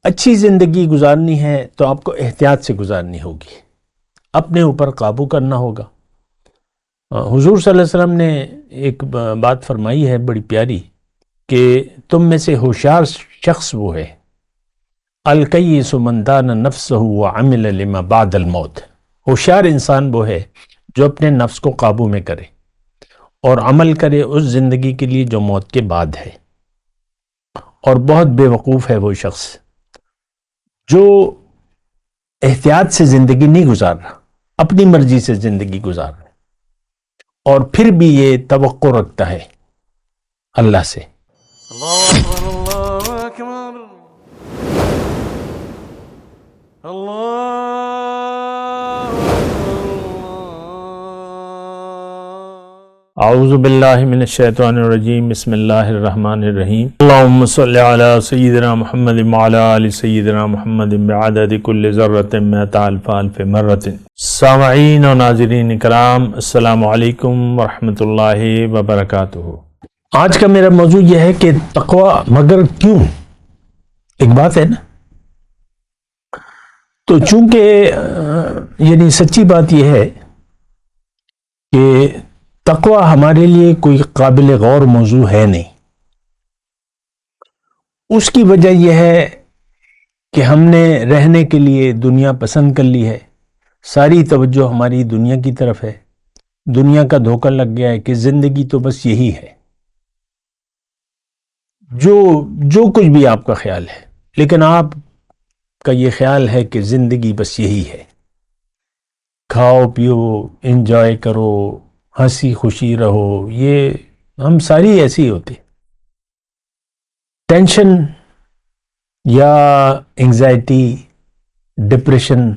اچھی زندگی گزارنی ہے تو آپ کو احتیاط سے گزارنی ہوگی، اپنے اوپر قابو کرنا ہوگا۔ حضور صلی اللہ علیہ وسلم نے ایک بات فرمائی ہے بڑی پیاری کہ تم میں سے ہوشیار شخص وہ ہے الکیس من دان نفسہ وعمل لما بعد الموت۔ ہوشیار انسان وہ ہے جو اپنے نفس کو قابو میں کرے اور عمل کرے اس زندگی کے لیے جو موت کے بعد ہے، اور بہت بے وقوف ہے وہ شخص جو احتیاط سے زندگی نہیں گزار رہا، اپنی مرضی سے زندگی گزار رہا اور پھر بھی یہ توقع رکھتا ہے اللہ سے۔ اللہ اکبر اللہ اکبر اللہ اعوذ باللہ من الشیطان الرجیم، بسم اللہ الرحمن الرحیم۔ اللہم صلی علی سیدنا محمد وعلی آل سیدنا محمد بعدد کل ذرۃ مئۃ الف الف مرۃ۔ سامعین و ناظرین اکرام، السلام علیکم ورحمۃ اللہ وبرکاتہ۔ آج کا میرا موضوع یہ ہے کہ تقوی مگر کیوں؟ ایک بات ہے نا، تو چونکہ یعنی سچی بات یہ ہے کہ تقوی ہمارے لیے کوئی قابل غور موضوع ہے نہیں۔ اس کی وجہ یہ ہے کہ ہم نے رہنے کے لیے دنیا پسند کر لی ہے، ساری توجہ ہماری دنیا کی طرف ہے، دنیا کا دھوکہ لگ گیا ہے کہ زندگی تو بس یہی ہے، جو کچھ بھی آپ کا خیال ہے، لیکن آپ کا یہ خیال ہے کہ زندگی بس یہی ہے، کھاؤ پیو انجوائے کرو ہنسی خوشی رہو۔ یہ ہم ساری ایسی ہوتے، ٹینشن یا انگزائٹی ڈپریشن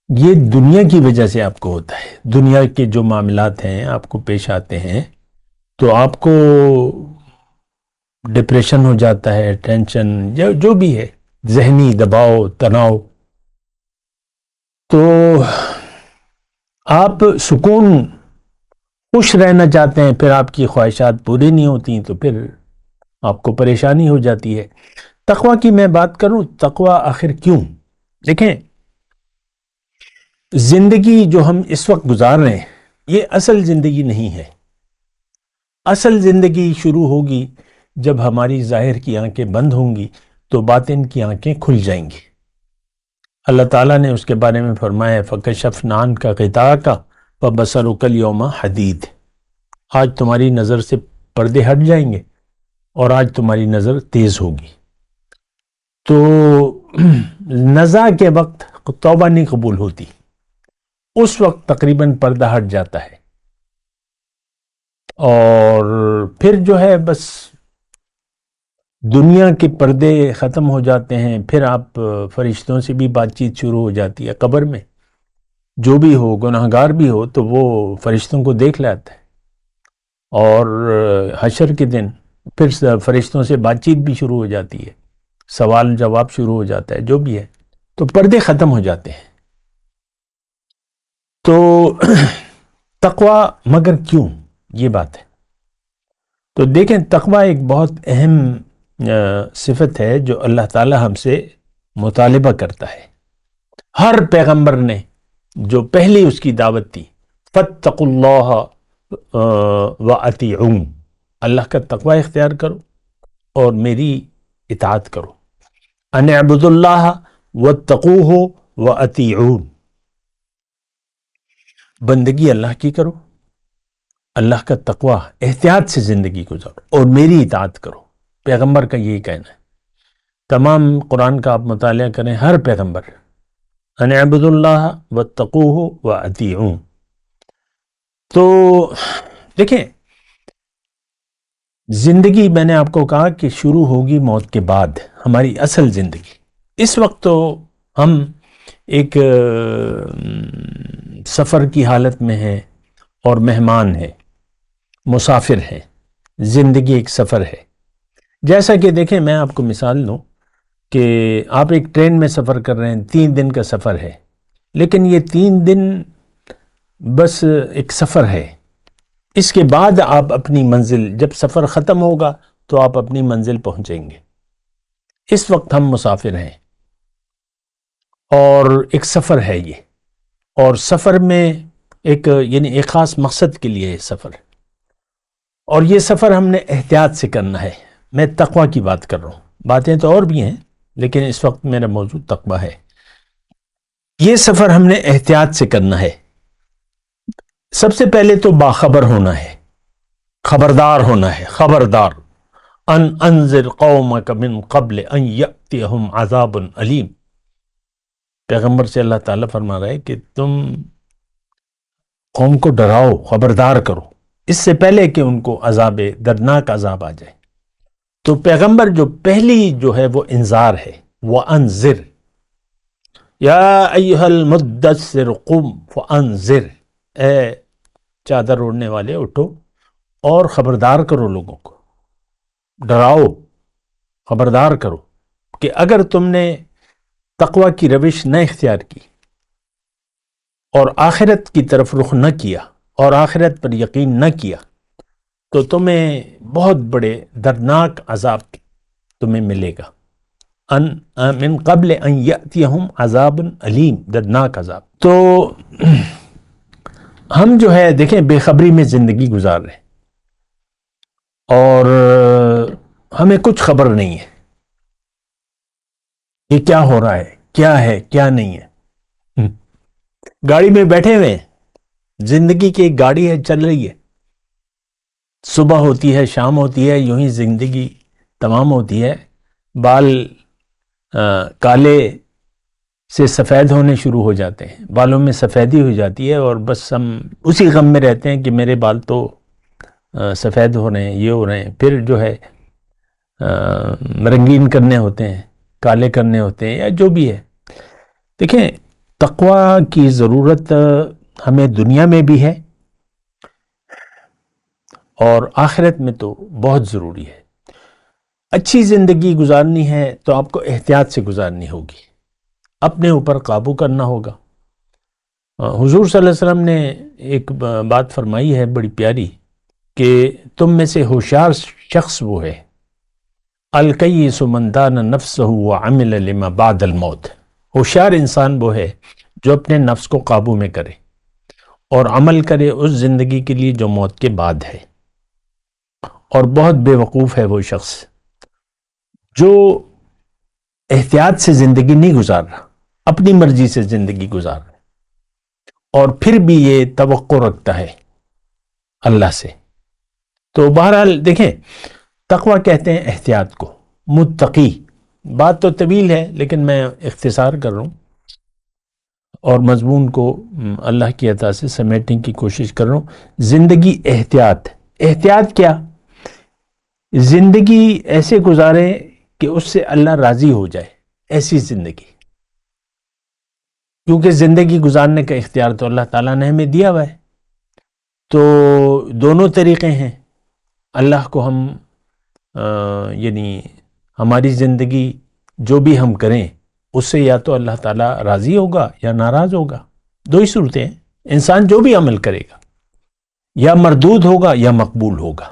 یہ دنیا کی وجہ سے آپ کو ہوتا ہے، دنیا کے جو معاملات ہیں آپ کو پیش آتے ہیں تو آپ کو ڈپریشن ہو جاتا ہے، ٹینشن جو بھی ہے، ذہنی دباؤ تناؤ۔ تو آپ سکون خوش رہنا چاہتے ہیں، پھر آپ کی خواہشات پوری نہیں ہوتی تو پھر آپ کو پریشانی ہو جاتی ہے۔ تقوی کی میں بات کروں، تقوی آخر کیوں؟ دیکھیں، زندگی جو ہم اس وقت گزار رہے ہیں یہ اصل زندگی نہیں ہے۔ اصل زندگی شروع ہوگی جب ہماری ظاہر کی آنکھیں بند ہوں گی تو باطن کی آنکھیں کھل جائیں گی۔ اللہ تعالیٰ نے اس کے بارے میں فرمایا فَكَشَفْنَا عَنْكَ غِطَاءَكَ فَبَصَرُكَ الْيَوْمَ حَدِيدٌ۔ آج تمہاری نظر سے پردے ہٹ جائیں گے اور آج تمہاری نظر تیز ہوگی۔ تو نزع کے وقت توبہ نہیں قبول ہوتی، اس وقت تقریباً پردہ ہٹ جاتا ہے، اور پھر جو ہے بس دنیا کے پردے ختم ہو جاتے ہیں۔ پھر آپ فرشتوں سے بھی بات چیت شروع ہو جاتی ہے، قبر میں جو بھی ہو گناہگار بھی ہو تو وہ فرشتوں کو دیکھ لیتا ہے، اور حشر کے دن پھر فرشتوں سے بات چیت بھی شروع ہو جاتی ہے، سوال جواب شروع ہو جاتا ہے، جو بھی ہے، تو پردے ختم ہو جاتے ہیں۔ تو تقوی مگر کیوں، یہ بات ہے۔ تو دیکھیں، تقوی ایک بہت اہم صفت ہے جو اللہ تعالی ہم سے مطالبہ کرتا ہے۔ ہر پیغمبر نے جو پہلی اس کی دعوت تھی فَاتَّقُوا اللَّهَ وَأَطِیعُونِ، اللہ کا تقوی اختیار کرو اور میری اطاعت کرو۔ أَنِ اعْبُدُوا اللَّهَ وَاتَّقُوهُ وَأَطِیعُونِ، بندگی اللہ کی کرو، اللہ کا تقوی احتیاط سے زندگی گزارو اور میری اطاعت کرو۔ پیغمبر کا یہی کہنا ہے۔ تمام قرآن کا آپ مطالعہ کریں، ہر پیغمبر ان اعبدوا اللہ واتقوہ واطیعوہ۔ تو دیکھیں، زندگی میں نے آپ کو کہا کہ شروع ہوگی موت کے بعد، ہماری اصل زندگی۔ اس وقت تو ہم ایک سفر کی حالت میں ہیں اور مہمان ہیں، مسافر ہیں، زندگی ایک سفر ہے۔ جیسا کہ دیکھیں، میں آپ کو مثال دوں کہ آپ ایک ٹرین میں سفر کر رہے ہیں، 3 دن کا سفر ہے، لیکن یہ 3 دن بس ایک سفر ہے۔ اس کے بعد آپ اپنی منزل، جب سفر ختم ہوگا تو آپ اپنی منزل پہنچیں گے۔ اس وقت ہم مسافر ہیں اور ایک سفر ہے یہ، اور سفر میں ایک خاص مقصد کے لیے ہے سفر، اور یہ سفر ہم نے احتیاط سے کرنا ہے۔ میں تقوی کی بات کر رہا ہوں، باتیں تو اور بھی ہیں لیکن اس وقت میرا موضوع تقوی ہے۔ یہ سفر ہم نے احتیاط سے کرنا ہے۔ سب سے پہلے تو باخبر ہونا ہے، خبردار ہونا ہے، خبردار۔ ان انذر قومک من قبل ان یأتیہم عذاب علیم، پیغمبر سے اللہ تعالیٰ فرما رہا ہے کہ تم قوم کو ڈراؤ، خبردار کرو اس سے پہلے کہ ان کو دردناک عذاب آ جائے۔ تو پیغمبر جو پہلی جو ہے وہ انذار ہے، وَأَنذِرْ یا ایہا المدثر قم فانذر، اے چادر اوڑھنے والے اٹھو اور خبردار کرو، لوگوں کو ڈراؤ، خبردار کرو کہ اگر تم نے تقوی کی روش نہ اختیار کی اور آخرت کی طرف رخ نہ کیا اور آخرت پر یقین نہ کیا تو تمہیں بہت بڑے دردناک عذاب تمہیں ملے گا۔ من قبل ان یأتیہم عذاب علیم، دردناک عذاب۔ تو ہم جو ہے دیکھیں بے خبری میں زندگی گزار رہے ہیں اور ہمیں کچھ خبر نہیں ہے کہ کیا ہو رہا ہے کیا نہیں ہے۔ گاڑی میں بیٹھے ہوئے ہیں، زندگی کی ایک گاڑی ہے، چل رہی ہے، صبح ہوتی ہے، شام ہوتی ہے، یوں ہی زندگی تمام ہوتی ہے، بال کالے سے سفید ہونے شروع ہو جاتے ہیں، بالوں میں سفیدی ہو جاتی ہے اور بس ہم اسی غم میں رہتے ہیں کہ میرے بال تو سفید ہو رہے ہیں، یہ ہو رہے ہیں، پھر جو ہے رنگین کرنے ہوتے ہیں، کالے کرنے ہوتے ہیں، یا جو بھی ہے۔ دیکھیں تقوی کی ضرورت ہمیں دنیا میں بھی ہے اور آخرت میں تو بہت ضروری ہے۔ اچھی زندگی گزارنی ہے تو آپ کو احتیاط سے گزارنی ہوگی، اپنے اوپر قابو کرنا ہوگا۔ حضور صلی اللہ علیہ وسلم نے ایک بات فرمائی ہے بڑی پیاری کہ تم میں سے ہوشیار شخص وہ ہے الکیس من دان نفسہ وعمل لما بعد الموت، ہوشیار انسان وہ ہے جو اپنے نفس کو قابو میں کرے اور عمل کرے اس زندگی کے لیے جو موت کے بعد ہے، اور بہت بے وقوف ہے وہ شخص جو احتیاط سے زندگی نہیں گزار رہا، اپنی مرضی سے زندگی گزار رہا اور پھر بھی یہ توقع رکھتا ہے اللہ سے۔ تو بہرحال دیکھیں تقوی کہتے ہیں احتیاط کو، متقی، بات تو طویل ہے لیکن میں اختصار کر رہا ہوں اور مضمون کو اللہ کی عطا سے سمیٹنے کی کوشش کر رہا ہوں۔ زندگی احتیاط کیا؟ زندگی ایسے گزارے کہ اس سے اللہ راضی ہو جائے، ایسی زندگی، کیونکہ زندگی گزارنے کا اختیار تو اللہ تعالیٰ نے ہمیں دیا ہوا ہے۔ تو دونوں طریقے ہیں، اللہ کو ہم ہماری زندگی جو بھی ہم کریں اس سے یا تو اللہ تعالیٰ راضی ہوگا یا ناراض ہوگا، دو ہی صورتیں ہیں۔ انسان جو بھی عمل کرے گا یا مردود ہوگا یا مقبول ہوگا،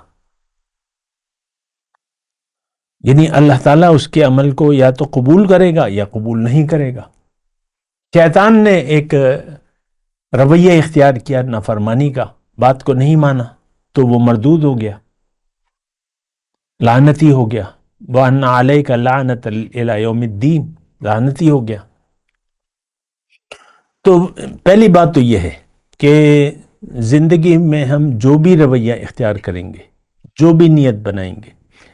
یعنی اللہ تعالیٰ اس کے عمل کو یا تو قبول کرے گا یا قبول نہیں کرے گا۔ شیطان نے ایک رویہ اختیار کیا نافرمانی کا، بات کو نہیں مانا تو وہ مردود ہو گیا، لعنتی ہو گیا، وَأَنَّ عَلَيْكَ لَعْنَةَ إِلَى يَوْمِ الدِّينِ، لعنتی ہو گیا۔ تو پہلی بات تو یہ ہے کہ زندگی میں ہم جو بھی رویہ اختیار کریں گے، جو بھی نیت بنائیں گے،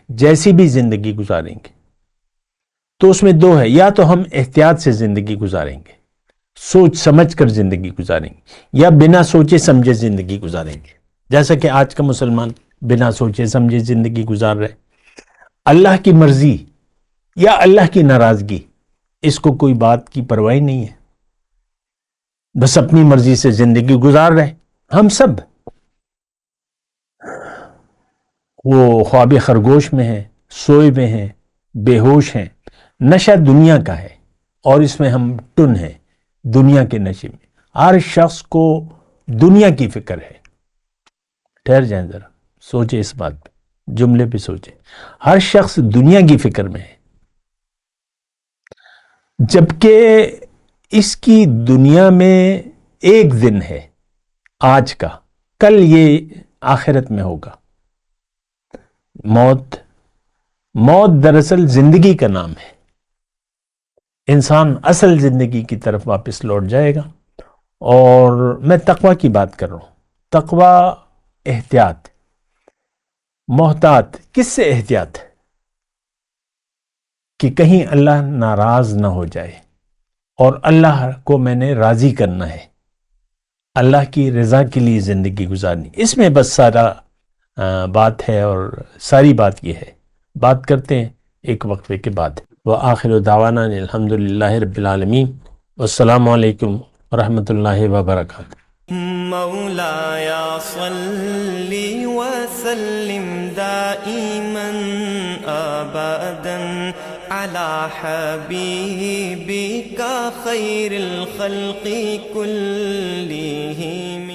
جیسی بھی زندگی گزاریں گے، تو اس میں دو ہے، یا تو ہم احتیاط سے زندگی گزاریں گے، سوچ سمجھ کر زندگی گزاریں گے، یا بنا سوچے سمجھے زندگی گزاریں گے، جیسا کہ آج کا مسلمان بنا سوچے سمجھے زندگی گزار رہے۔ اللہ کی مرضی یا اللہ کی ناراضگی، اس کو کوئی بات کی پرواہ نہیں ہے، بس اپنی مرضی سے زندگی گزار رہے۔ ہم سب وہ خواب خرگوش میں ہیں، سوئے ہوئے ہیں، بے ہوش ہیں، نشہ دنیا کا ہے اور اس میں ہم ٹن ہیں دنیا کے نشے میں۔ ہر شخص کو دنیا کی فکر ہے، ٹھہر جائیں ذرا، سوچیں اس بات پہ، جملے پہ سوچیں، ہر شخص دنیا کی فکر میں ہے، جبکہ اس کی دنیا میں ایک دن ہے آج کا، کل یہ آخرت میں ہوگا۔ موت دراصل زندگی کا نام ہے۔ انسان اصل زندگی کی طرف واپس لوٹ جائے گا۔ اور میں تقوی کی بات کر رہا ہوں۔ تقوی احتیاط، محتاط۔ کس سے احتیاط؟ کہ کہیں اللہ ناراض نہ ہو جائے، اور اللہ کو میں نے راضی کرنا ہے، اللہ کی رضا کے لیے زندگی گزارنی۔ اس میں بس سارا بات ہے، اور ساری بات یہ ہے۔ بات کرتے ہیں ایک وقفے کے بعد۔ وآخر دعوانا الحمدللہ رب العالمین، والسلام علیکم ورحمۃ اللہ وبرکاتہ۔ مولاي صل وسلم دائما ابدا على حبيبك خير الخلق كل